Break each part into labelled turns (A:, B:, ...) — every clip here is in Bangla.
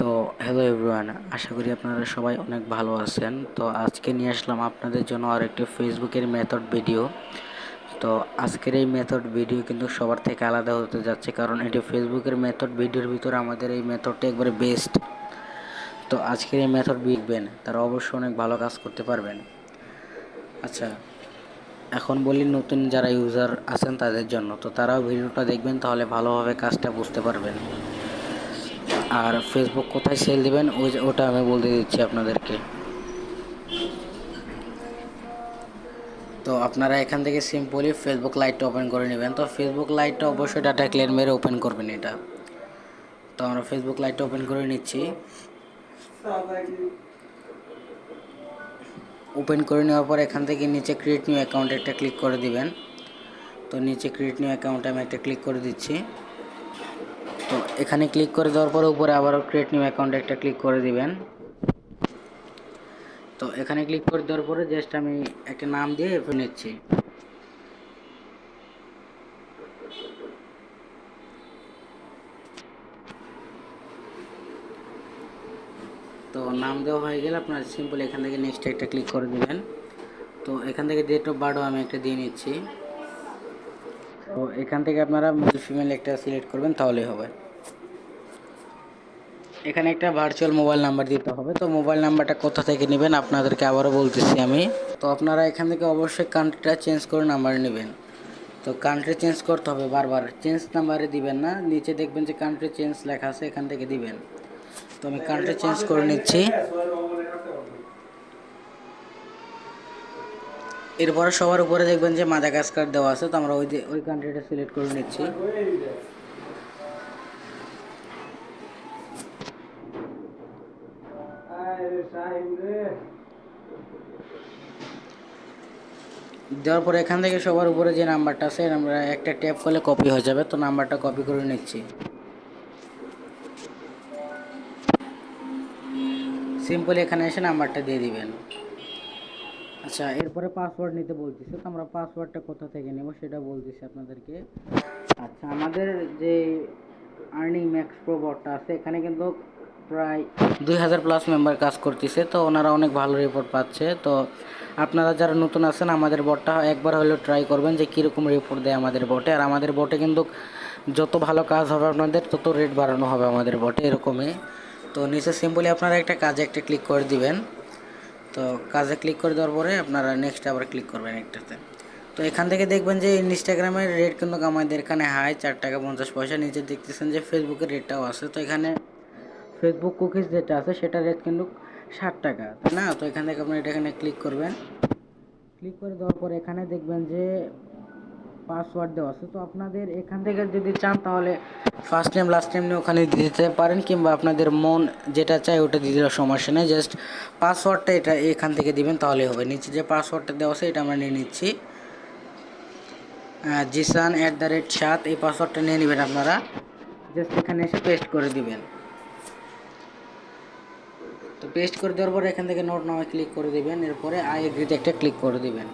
A: তো হ্যালো এভরিওয়ান, আশা করি আপনারা সবাই অনেক ভালো আছেন। তো আজকে নিয়ে আসলাম আপনাদের জন্য আর একটি ফেসবুকের মেথড ভিডিও। তো আজকের এই মেথড ভিডিও কিন্তু সবার থেকে আলাদা হতে যাচ্ছে, কারণ এটি ফেসবুকের মেথড ভিডিওর ভিতরে আমাদের এই মেথডটি একবারে বেস্ট। তো আজকের এই মেথড শিখবেন, তারা অবশ্যই অনেক ভালো কাজ করতে পারবেন। আচ্ছা, এখন বলি নতুন যারা ইউজার আছেন তাদের জন্য, তো তারাও ভিডিওটা দেখবেন, তাহলে ভালোভাবে কাজটা বুঝতে পারবেন। আর ফেসবুক কোথায় সেল দিবেন ওটা আমি বলে দিচ্ছি আপনাদেরকে। তো আপনারা এখান থেকে সিম্পলি ফেসবুক লাইটটা ওপেন করে নেবেন। তো ফেসবুক লাইটটা অবশ্যই ডাটা ক্লিয়ার মেরে ওপেন করবেন এটা। তো আমরা ফেসবুক লাইটটা ওপেন করে নিচ্ছি। ওপেন করে নেওয়ার পর এখান থেকে নিচে ক্রিয়েট নিউ অ্যাকাউন্ট একটা ক্লিক করে দিবেন। তো নিচে ক্রিয়েট নিউ অ্যাকাউন্টে আমি একটা ক্লিক করে দিচ্ছি। তো এখানে ক্লিক করে দেওয়ার পরে উপরে আবারও ক্রিয়েট নিউ অ্যাকাউন্টে একটা ক্লিক করে দিবেন। তো এখানে ক্লিক করে দেওয়ার পরে জাস্ট আমি একটা নাম দিয়ে নিচ্ছি। তো নাম দেওয়া হয়ে গেলে আপনার সিম্পল এখান থেকে নেক্সট একটা ক্লিক করে দিবেন। তো এখান থেকে ডেট অফ বার্থও আমি একটা দিয়ে নিচ্ছি। তো এখান থেকে আপনারা মেল ফিমেল একটা সিলেক্ট করবেন, তাহলেই হবে। এখানে একটা ভার্চুয়াল মোবাইল নাম্বার দিতে হবে। তো মোবাইল নাম্বারটা কোথা থেকে নেবেন আপনাদেরকে আবারও বলতেছি আমি। তো আপনারা এখান থেকে অবশ্যই কান্ট্রিটা চেঞ্জ করে নাম্বার নেবেন। তো কান্ট্রি চেঞ্জ করতে হবে, বারবার চেঞ্জ নাম্বারে দিবেন না, নিচে দেখবেন যে কান্ট্রি চেঞ্জ লেখা আছে, এখান থেকে দিবেন। তো আমি কান্ট্রি চেঞ্জ করে নিচ্ছি। এরপরে সবার উপরে দেখবেন যে মাদাগাস্কার দেওয়া আছে, তো আমরা ওই কান্ট্রিটা সিলেক্ট করে নিচ্ছি। দেওয়ার পরে এখান থেকে সবার উপরে যে নাম্বারটা আছে আমরা একটা ট্যাপ করলে কপি হয়ে যাবে। তো নাম্বারটা কপি করে নিচ্ছি। সিম্পলি এখানে এসে নাম্বারটা দিয়ে দিবেন। আচ্ছা, এরপরে পাসওয়ার্ড নিতে বলতেছে, তো আমরা পাসওয়ার্ডটা কোথা থেকে নেব সেটা বলতেছি আপনাদেরকে। আচ্ছা, আমাদের যে আর্নিং ম্যাক্স প্রো বটটা আছে এখানে কিন্তু প্রায় 2000+ মেম্বার কাজ করতেছে। তো ওনারা অনেক ভালো রিপোর্ট পাচ্ছে। তো আপনারা যারা নতুন আছেন আমাদের বটটা একবার হলেও ট্রাই করবেন যে কীরকম রিপোর্ট দেয় আমাদের বটে। আর আমাদের বটে কিন্তু যত ভালো কাজ হবে আপনাদের তত রেট বাড়ানো হবে আমাদের বটে, এরকমই। তো নিচে সিম্পলি আপনারা একটা কাজে একটা ক্লিক করে দিবেন। তো কাজে ক্লিক করে দেওয়ার পরে আপনারা নেক্সট আবার ক্লিক করবেন একটাতে। তো এখান থেকে দেখবেন যে ইনস্টাগ্রামের রেট কিন্তু আমাদের এখানে হাই 4 টাকা 50 পয়সা। নিচে দেখতেছেন যে ফেসবুকের রেটটাও আছে। তো এখানে ফেসবুক কুকিজ যেটা আছে সেটা রেট কিন্তু 60 টাকা, তাই না? তো এখান থেকে আপনি এটা এখানে ক্লিক করবেন। ক্লিক করে দেওয়ার পর এখানে দেখবেন যে পাসওয়ার্ড দেওয়া আছে। তো আপনাদের এখান থেকে যদি চান তাহলে ফার্স্ট নেম লাস্ট নেম নিয়ে ওখানে দিতে পারেন, কিংবা আপনাদের মন যেটা চায় ওটা দিয়ে দিলে সমস্যা নেই। জাস্ট পাসওয়ার্ডটা এটা এখান থেকে দিবেন তাহলেই হবে। নিচে যে পাসওয়ার্ডটা দেওয়া আছে এটা আমরা নিয়ে নিচ্ছি। জিসান@7 এই পাসওয়ার্ডটা নিয়ে নেবেন আপনারা। জাস্ট এখানে এসে পেস্ট করে দিবেন। তো পেস্ট করে দেওয়ার পর এখান থেকে নোট নামে ক্লিক করে দিবেন। এরপরে আই এগ্রিতে একটা ক্লিক করে দিবেন।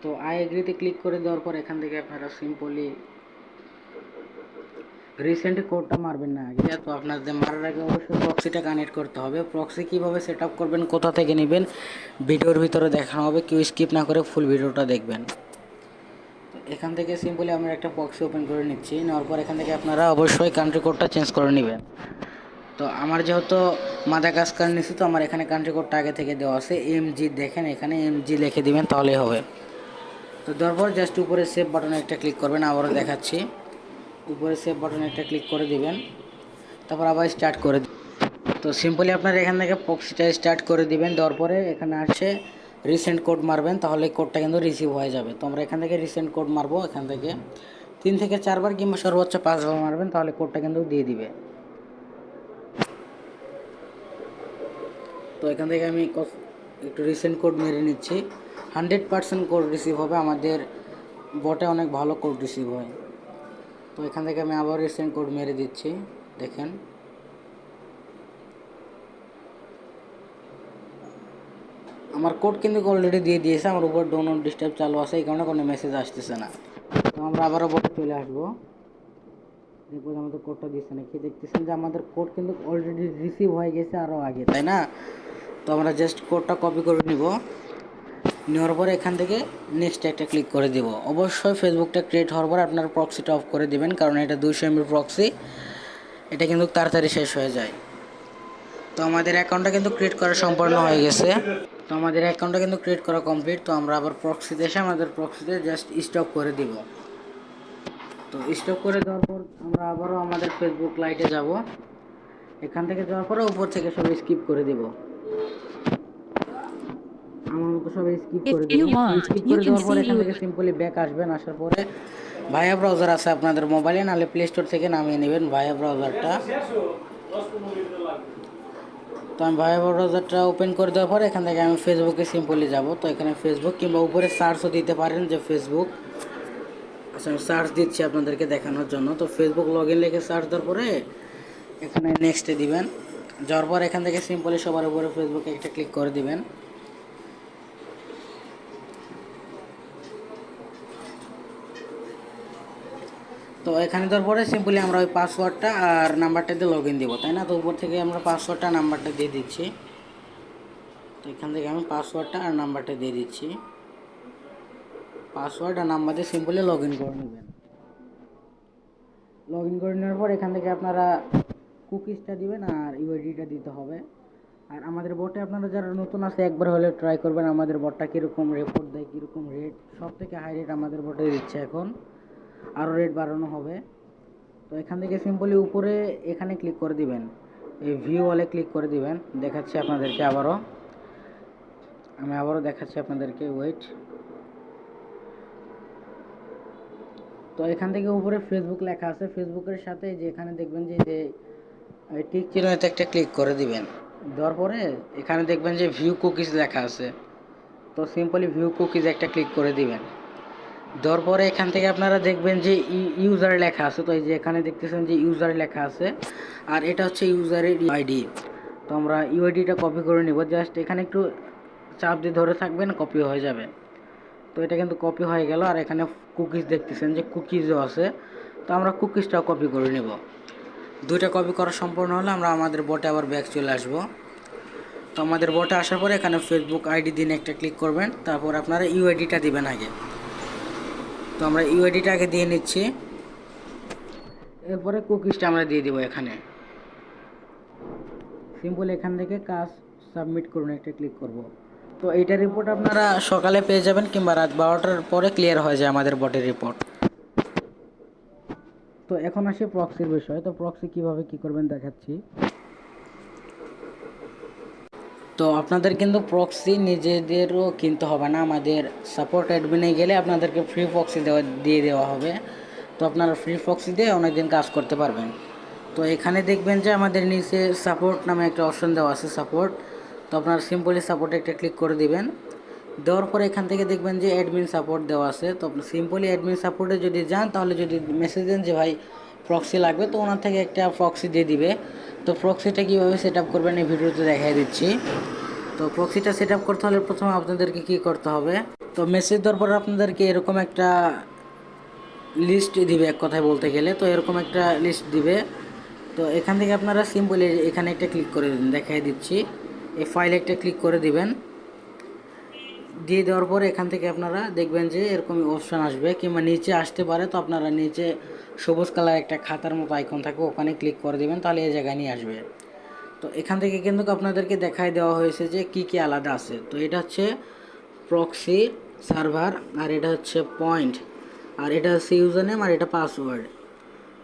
A: তো আই এগ্রিতে ক্লিক করে দেওয়ার পর এখান থেকে আপনারা সিম্পলি রিসেন্ট কোডটা মারবেন না আগে। তো আপনাদের মারার আগে অবশ্যই প্রক্সিটা কানেক্ট করতে হবে। প্রক্সি কীভাবে সেট আপ করবেন, কোথা থেকে নেবেন, ভিডিওর ভিতরে দেখানো হবে, কেউ স্কিপ না করে ফুল ভিডিওটা দেখবেন। তো এখান থেকে সিম্পলি আমরা একটা প্রক্সি ওপেন করে নিচ্ছি। নেওয়ার পর এখান থেকে আপনারা অবশ্যই কান্ট্রি কোডটা চেঞ্জ করে নেবেন। তো আমার যেহেতু মাদাগাস্কার নিচ্ছি, তো আমার এখানে কান্ট্রি কোডটা আগে থেকে দেওয়া আছে MG। দেখেন এখানে MG লিখে দিবেন তাহলেই হবে। তো দেওয়ার পর জাস্ট উপরে সেভ বাটনে একটা ক্লিক করবেন। আবারও দেখাচ্ছি, উপরে সেভ বাটনে একটা ক্লিক করে দিবেন। তারপর আবার স্টার্ট করে তো সিম্পলি আপনারা এখান থেকে প্রক্সিটা স্টার্ট করে দিবেন। দেওয়ার পরে এখানে আসছে রিসেন্ট কোড মারবেন, তাহলে কোডটা কিন্তু রিসিভ হয়ে যাবে। তো আমরা এখান থেকে রিসেন্ট কোড মারবো। এখান থেকে 3 থেকে 4 বার কিংবা সর্বোচ্চ 5 বার মারবেন, তাহলে কোডটা কিন্তু দিয়ে দিবে। তো এখান থেকে আমি একটু রিসেন্ট কোড মেরে নিচ্ছি। 100% কোড রিসিভ হবে, আমাদের বটে অনেক ভালো কোড রিসিভ হয়। তো এখান থেকে আমি আবার রিসেন্ট কোড মেরে দিচ্ছি, দেখেন। আমার কোড কিন্তু অলরেডি দিয়ে দিয়েছে, আমার উপর ডো নট ডিস্টার্ব চালু আছে, এই কারণে কোনো মেসেজ আসতেছে না। তো আমরা আবারও বটে চলে আসবো, দেখবো আমাদের কোডটা দিচ্ছে নাকি। দেখতেছেন যে আমাদের কোড কিন্তু অলরেডি রিসিভ হয়ে গেছে আরও আগে, তাই না? তো আমরা জাস্ট কোডটা কপি করে নিব, নেওয়ার পরে এখান থেকে নেক্সট একটা ক্লিক করে দিব। অবশ্যই ফেসবুকটা ক্রিয়েট হওয়ার পর আপনার প্রক্সিটা অফ করে দিবেন, কারণ এটা 200 MB প্রক্সি, এটা কিন্তু তাড়াতাড়ি শেষ হয়ে যায়। তো আমাদের অ্যাকাউন্টটা কিন্তু ক্রিয়েট করা সম্পূর্ণ হয়ে গেছে। তো আমাদের অ্যাকাউন্টটা কিন্তু ক্রিয়েট করা কমপ্লিট। তো আমরা আবার প্রক্সিতে এসে আমাদের প্রক্সিতে জাস্ট স্টপ করে দিব। তো স্টপ করে দেওয়ার পর আমরা আবারও আমাদের ফেসবুক লাইটে যাব, এখান থেকে যাওয়ার পরে উপর থেকে সব স্কিপ করে দিব, আমার মতো সব স্কিপ করে দিব। স্কিপ করে দেওয়ার পর এখান থেকে সিম্পলি ব্যাক আসবেন, আসার পরে ভায়া ব্রাউজার আছে আপনাদের মোবাইলে, নাহলে প্লে স্টোর থেকে নামিয়ে নেবেন ভায়া ব্রাউজারটা। তো আমি ভায়া ব্রাউজারটা ওপেন করে দেওয়ার পর এখান থেকে আমি ফেসবুকে সিম্পলি যাব। তো এখানে ফেসবুক কিংবা উপরে সার্চও দিতে পারেন যে ফেসবুক। আচ্ছা, আমি সার্চ দিচ্ছি আপনাদেরকে দেখানোর জন্য। তো ফেসবুক লগ ইন লিখে সার্চ দেওয়ার পরে এখানে নেক্সটে দিবেন, যাওয়ার পর এখান থেকে সিম্পলি সবার উপরে ফেসবুকে একটা ক্লিক করে দিবেন। তো এখানে দেওয়ার পরে সিম্পলি আমরা ওই পাসওয়ার্ডটা আর নাম্বারটা দিয়ে লগ ইন দিব, তাই না? তো উপর থেকে আমরা পাসওয়ার্ডটা নাম্বারটা দিয়ে দিচ্ছি। তো এখান থেকে আমি পাসওয়ার্ডটা আর নাম্বারটা দিয়ে দিচ্ছি। পাসওয়ার্ড আর নাম্বার দিয়ে সিম্পলি লগ ইন করে নেবেন। লগ ইন করে নেওয়ার পর এখান থেকে আপনারা কুকিজটা দিবেন আর ইউআইডিটা দিতে হবে। আর আমাদের বটে আপনারা যারা নতুন আছে একবার হলে ট্রাই করবেন, আমাদের বটটা কীরকম রিপোর্ট দেয়, কীরকম রেট, সব থেকে হাই রেট আমাদের বটে দিচ্ছে এখন, আরও রেট বাড়ানো হবে। তো এখান থেকে সিম্পলি উপরে এখানে ক্লিক করে দিবেন, এই ভিউ ওয়ালে ক্লিক করে দিবেন। দেখাচ্ছি আপনাদেরকে আমি আবারও দেখাচ্ছি আপনাদেরকে, ওয়েট। তো এখান থেকে উপরে ফেসবুক লেখা আছে, ফেসবুকের সাথে যে এখানে দেখবেন যে টিক চিহ্নতে একটা ক্লিক করে দিবেন। দেওয়ার পরে এখানে দেখবেন যে ভিউ কুকিজ লেখা আছে, তো সিম্পলি ভিউ কুকিজ একটা ক্লিক করে দিবেন। দেওয়ার পরে এখান থেকে আপনারা দেখবেন যে ইউজার লেখা আছে, তো এই যে এখানে দেখতেছেন যে ইউজার লেখা আছে, আর এটা হচ্ছে ইউজারের আইডি। তো আমরা ইউআইডিটা কপি করে নিব, জাস্ট এখানে একটু চাপ দিয়ে ধরে থাকবেন, কপি হয়ে যাবে। তো এটা কিন্তু কপি হয়ে গেল, আর এখানে কুকিজ দেখতেছেন যে কুকিজও আছে, তো আমরা কুকিজটাও কপি করে নেব। দুইটা কপি করা সম্পূর্ণ হলে আমরা আমাদের বটে আবার ব্যাক চলে আসব। তো আমাদের বটে আসার পরে এখানে ফেসবুক আইডি দিন একটা ক্লিক করবেন, তারপর আপনারা ইউআইডিটা দিবেন আগে। তো আমরা ইউআইডিটা আগে দিয়ে নিচ্ছি, এরপরে কুকিজটা আমরা দিয়ে দিব এখানে। সিম্পল এখান থেকে কাজ সাবমিট করুন একটা ক্লিক করব। তো এইটা রিপোর্ট আপনারা সকালে পেয়ে যাবেন কিংবা রাত 12টার পরে ক্লিয়ার হয়ে যায় আমাদের বটের রিপোর্ট। তো এখন আসি প্রক্সির বিষয়। তো প্রক্সি কিভাবে কি করবেন দেখাচ্ছি। তো আপনাদের কিন্তু প্রক্সি নিজেদেরও কিনতে হবে না, আমাদের সাপোর্ট অ্যাডমিনে গেলে আপনাদেরকে ফ্রি প্রক্সি দিয়ে দেওয়া হবে। তো আপনারা ফ্রি প্রক্সি দিয়ে অনেকদিন কাজ করতে পারবেন। তো এখানে দেখবেন যে আমাদের নিচে সাপোর্ট নামে একটা অপশন দেওয়া আছে, সাপোর্ট। তো আপনারা সিম্পলি সাপোর্টে একটা ক্লিক করে দিবেন। দেওয়ার পরে এখান থেকে দেখবেন যে অ্যাডমিন সাপোর্ট দেওয়া আছে। তো আপনি সিম্পলি অ্যাডমিন সাপোর্টে যদি যান, তাহলে যদি মেসেজ দেন যে ভাই প্রক্সি লাগবে, তো ওনার থেকে একটা প্রক্সি দিয়ে দিবে। তো প্রক্সিটা কীভাবে সেট আপ করবেন এই ভিডিওতে দেখাই দিচ্ছি। তো প্রক্সিটা সেট আপ করতে হলে প্রথমে আপনাদেরকে কী করতে হবে, তো মেসেজ দেওয়ার পর আপনাদেরকে এরকম একটা লিস্ট দিবে, এক কথায় বলতে গেলে। তো এরকম একটা লিস্ট দিবে। তো এখান থেকে আপনারা সিম্পলি এখানে একটা ক্লিক করে দিন, দেখাই দিচ্ছি। এই ফাইলে একটা ক্লিক করে দিবেন। দিয়ে দেওয়ার পরে এখান থেকে আপনারা দেখবেন যে এরকম অপশান আসবে, কিংবা নিচে আসতে পারে। তো আপনারা নিচে সবুজ কালার একটা খাতার মতো আইকন থাকে, ওখানে ক্লিক করে দিবেন, তাহলে এই জায়গায় নিয়ে আসবে। তো এখান থেকে কিন্তু আপনাদেরকে দেখাই দেওয়া হয়েছে যে কি কি আলাদা আছে। তো এটা হচ্ছে প্রক্সি সার্ভার, আর এটা হচ্ছে পয়েন্ট, আর এটা হচ্ছে ইউজার নেম, আর এটা পাসওয়ার্ড।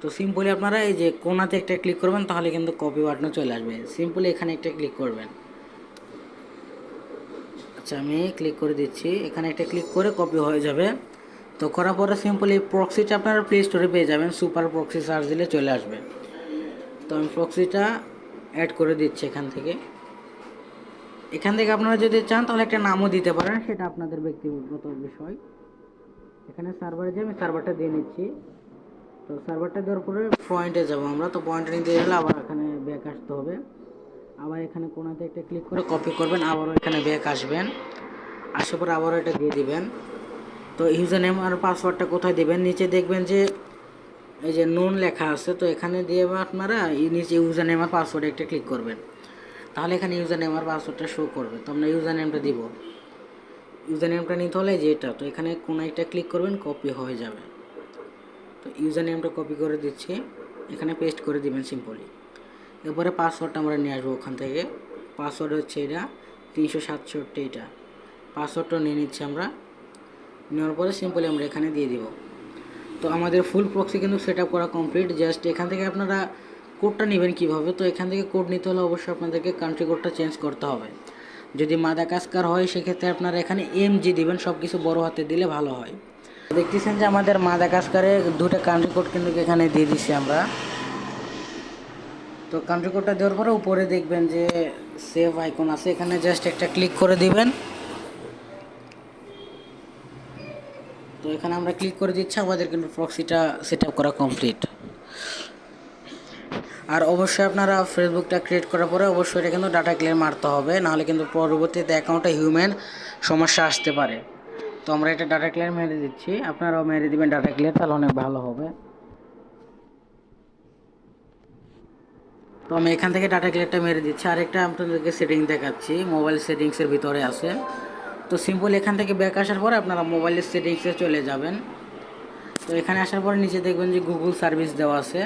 A: তো সিম্পলি আপনারা এই যে কোনাতে একটা ক্লিক করবেন, তাহলে কিন্তু কপি বাটনে চলে আসবে। সিম্পলি এখানে একটা ক্লিক করবেন। আচ্ছা, আমি ক্লিক করে দিচ্ছি, এখানে একটা ক্লিক করে কপি হয়ে যাবে। তো করার পরে সিম্পলি প্রক্সিটা আপনারা প্লে স্টোরে পেয়ে যাবেন, সুপার প্রক্সি সার্চ দিলে চলে আসবে। তো আমি প্রক্সিটা অ্যাড করে দিচ্ছি এখান থেকে। আপনারা যদি চান তাহলে একটা নামও দিতে পারেন, সেটা আপনাদের ব্যক্তিগত বিষয়। এখানে সার্ভারে যে আমি সার্ভারটা দিয়ে নিচ্ছি। তো সার্ভারটা দেওয়ার পরে পয়েন্টে যাব আমরা। তো পয়েন্টে নিতে গেলে আবার এখানে ব্যাক আসতে হবে, আবার এখানে কোনাতে একটা ক্লিক করে কপি করবেন, আবারও এখানে ব্যাক আসবেন, আসার পর আবারও এটা দিয়ে দিবেন। তো ইউজার নেম আর পাসওয়ার্ডটা কোথায় দিবেন, নিচে দেখবেন যে এই যে নুন লেখা আছে, তো এখানে দিয়ে আপনারা এই নিচে ইউজার নেম আর পাসওয়ার্ডে একটা ক্লিক করবেন, তাহলে এখানে ইউজার নেম আর পাসওয়ার্ডটা শো করবে। তো আমরা ইউজার নেমটা দিব, ইউজার নেমটা নিতে হলে যে এটা, তো এখানে কোনো একটা ক্লিক করবেন, কপি হয়ে যাবে। তো ইউজার নেমটা কপি করে দিচ্ছি, এখানে পেস্ট করে দিবেন সিম্পলি। এরপরে পাসওয়ার্ডটা আমরা নিয়ে আসবো ওখান থেকে, পাসওয়ার্ড হচ্ছে এটা 367, এটা পাসওয়ার্ডটা নিয়ে নিচ্ছি আমরা। নেওয়ার পরে সিম্পলি আমরা এখানে দিয়ে দিব। তো আমাদের ফুল প্রক্সি কিন্তু সেট আপ করা কমপ্লিট। জাস্ট এখান থেকে আপনারা কোডটা নেবেন কীভাবে, তো এখান থেকে কোড নিতে হলে অবশ্যই আপনাদেরকে কান্ট্রি কোডটা চেঞ্জ করতে হবে। যদি মাদাগাস্কার হয় সেক্ষেত্রে আপনারা এখানে এমজি দিবেন, সব কিছু বড় হাতে দিলে ভালো হয়। দেখতেছেন যে আমাদের মাদাগাস্কারে দুটো কান্ট্রি কোড কিন্তু এখানে দিয়ে দিচ্ছি আমরা। তো কান্ট্রি কোডটা দেওয়ার পরে উপরে দেখবেন যে সেভ আইকন আছে, এখানে জাস্ট একটা ক্লিক করে দিবেন। তো এখানে আমরা ক্লিক করে দিচ্ছি, আমাদের কিন্তু প্রক্সিটা সেট আপ করা কমপ্লিট। আর অবশ্যই আপনারা ফেসবুকটা ক্রিয়েট করার পরে অবশ্যই এটা কিন্তু ডাটা ক্লিয়ার মারতে হবে, নাহলে কিন্তু পরবর্তীতে অ্যাকাউন্টে হিউম্যান সমস্যা আসতে পারে। তো আমরা এটা ডাটা ক্লিয়ার মেরে দিচ্ছি, আপনারাও মেরে দিবেন ডাটা ক্লিয়ার, তাহলে অনেক ভালো হবে। তো আমি এখান থেকে ডাটা ক্লিয়ারটা মেরে দিচ্ছি। আরেকটা আপনাদেরকে সেটিং দেখাচ্ছি, মোবাইল সেটিংসের ভিতরে আছে। তো সিম্পল এখান থেকে ব্যাক আসার পরে আপনারা মোবাইলের সেটিংসে চলে যাবেন। তো এখানে আসার পরে নিচে দেখবেন যে গুগল সার্ভিস দেওয়া আছে,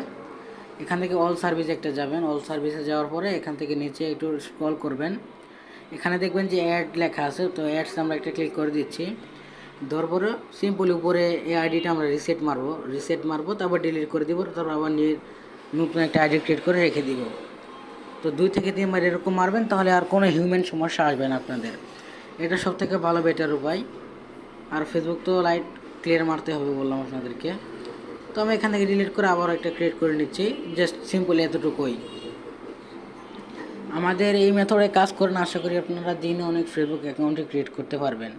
A: এখান থেকে অল সার্ভিস একটা যাবেন। অল সার্ভিসে যাওয়ার পরে এখান থেকে নিচে একটু স্ক্রল করবেন, এখানে দেখবেন যে অ্যাড লেখা আছে, তো অ্যাডস আমরা একটা ক্লিক করে দিচ্ছি। দেওয়ার পরে সিম্পলি উপরে এই আইডিটা আমরা রিসেট মারবো, তারপর ডিলিট করে দিব, তারপর আবার নতুন একটা আইডি ক্রিয়েট করে রেখে দিব। তো 2 থেকে 3 বার এরকম মারবেন, তাহলে আর কোনো হিউম্যান সমস্যা আসবে না আপনাদের। এটা সব থেকে ভালো বেটার উপায়। আর ফেসবুক তো লাইট ক্লিয়ার মারতে হবে বললাম আপনাদেরকে। তো আমি এখান থেকে ডিলিট করে আবার একটা ক্রিয়েট করে নিচ্ছি, জাস্ট সিম্পলি এতটুকুই। আমাদের এই মেথডে কাজ করেন, আশা করি আপনারা দিনে অনেক ফেসবুক অ্যাকাউন্টে ক্রিয়েট করতে পারবেন।